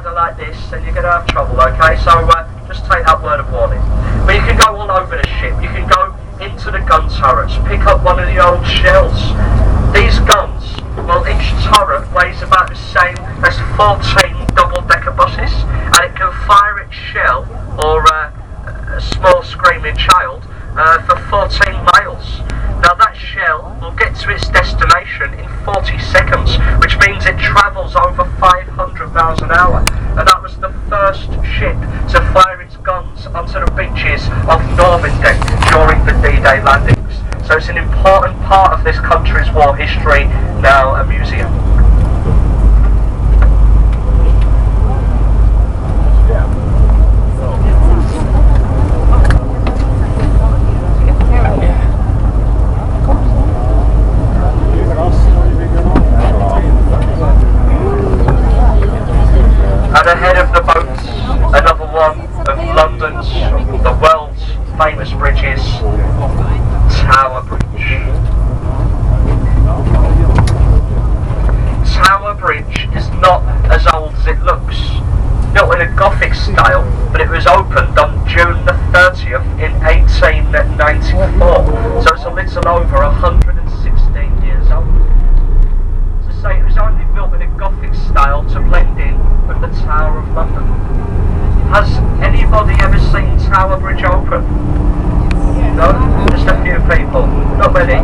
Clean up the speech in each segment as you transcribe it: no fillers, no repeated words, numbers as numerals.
weather like this, then you're going to have trouble, okay? So just take that word of warning. But you can go all over the ship. You can go into the gun turrets, pick up one of the old shells. These guns, well, each turret weighs about the same as 14 double-decker buses, and it can fire its shell, or a small screaming child, for 14 miles. Now that shell will get to its destination in 40 seconds, which means it travels over 500 miles an hour. And that was the first ship to fire its guns onto the beaches of Normandy during the D-Day landings. So it's an important part of this country's war history, now a museum. And ahead of the boats, another one of London's, the world's famous bridges, Tower Bridge. Tower Bridge is not as old as it looks. Built in a Gothic style, but it was opened on June the 30th in 1894, so it's a little over 116 years old. To say it was only built in a Gothic style to blend in with the Tower of London. Has anybody ever seen Tower Bridge open? No? Just a few people. Not many.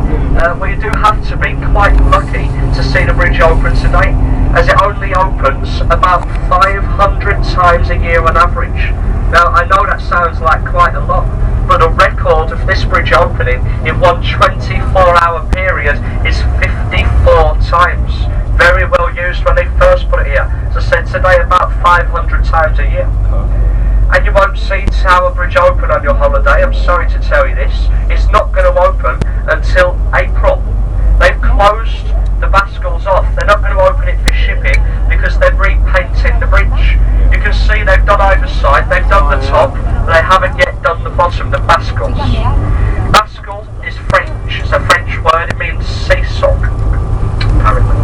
Well, you do have to be quite lucky to see the bridge open today, as it only opens about 500 times a year on average. Now, I know that sounds like quite a lot, but the record of this bridge opening in one 24-hour period is 54 times. Very well used when they first put it here. As I said today, about 500 times a year. And you won't see Tower Bridge open on your holiday. I'm sorry to tell you this. It's not going to open until April. They've closed the bascles off. They're not going to open it for shipping because they're repainting the bridge. You can see they've done either side. They've done the top, but they haven't yet done the bottom, the bascles. Bascule is French. It's a French word. It means seesaw, apparently.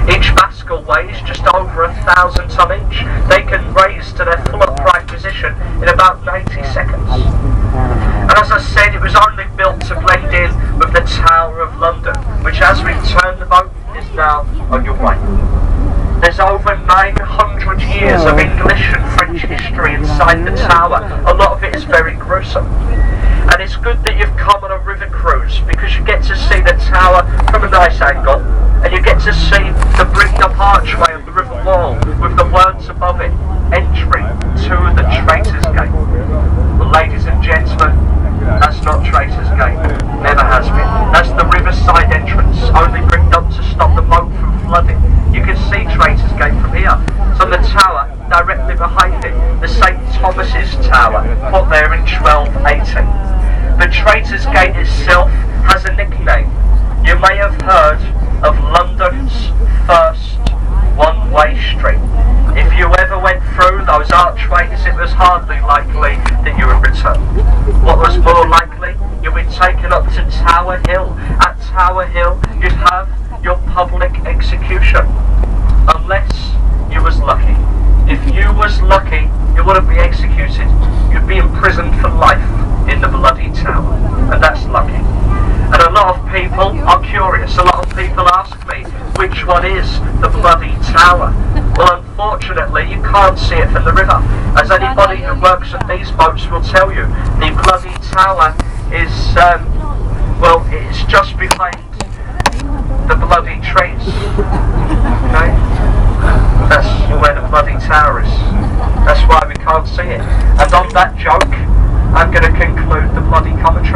Each bascule weighs just over 1,000 ton each. They can raise to their full upright position in about 90 seconds. And as I said, it was only built to blend in with the Tower of London, which as we turn the boat is now on your way. There's over 900 years of English and French history inside the tower. A lot of it is very gruesome. And it's good that you've come on a river cruise, because you get to see the tower from a nice angle, and you get to see the bricked up archway of the river wall with the words above it, entry to the Traitors' Gate. Well, ladies and gentlemen, that's not Traitors' Gate. Never has been. That's the riverside entrance, only bricked up to stop the boat from flooding. You can see Traitors' Gate from here. So the tower directly behind it, the St. Thomas's Tower, put there in 1280. The Traitors' Gate itself has a nickname. You may have heard of London's first one-way street. If you ever went through those archways, it was hardly likely that you would return. What was more likely? You'd be taken up to Tower Hill. At Tower Hill, you'd have your public execution. Unless you was lucky. If you was lucky, you wouldn't be executed. You'd be imprisoned for life in the bloody tower. And that's lucky. And a lot of people are curious. A lot of people ask me, which one is the bloody tower? Well, unfortunately, you can't see it from the river. As anybody who works on these boats will tell you, the bloody tower is, well, it's just behind the bloody trees. Okay? That's where the bloody tower is. That's why we can't see it. And on that joke, I'm going to conclude the bloody commentary.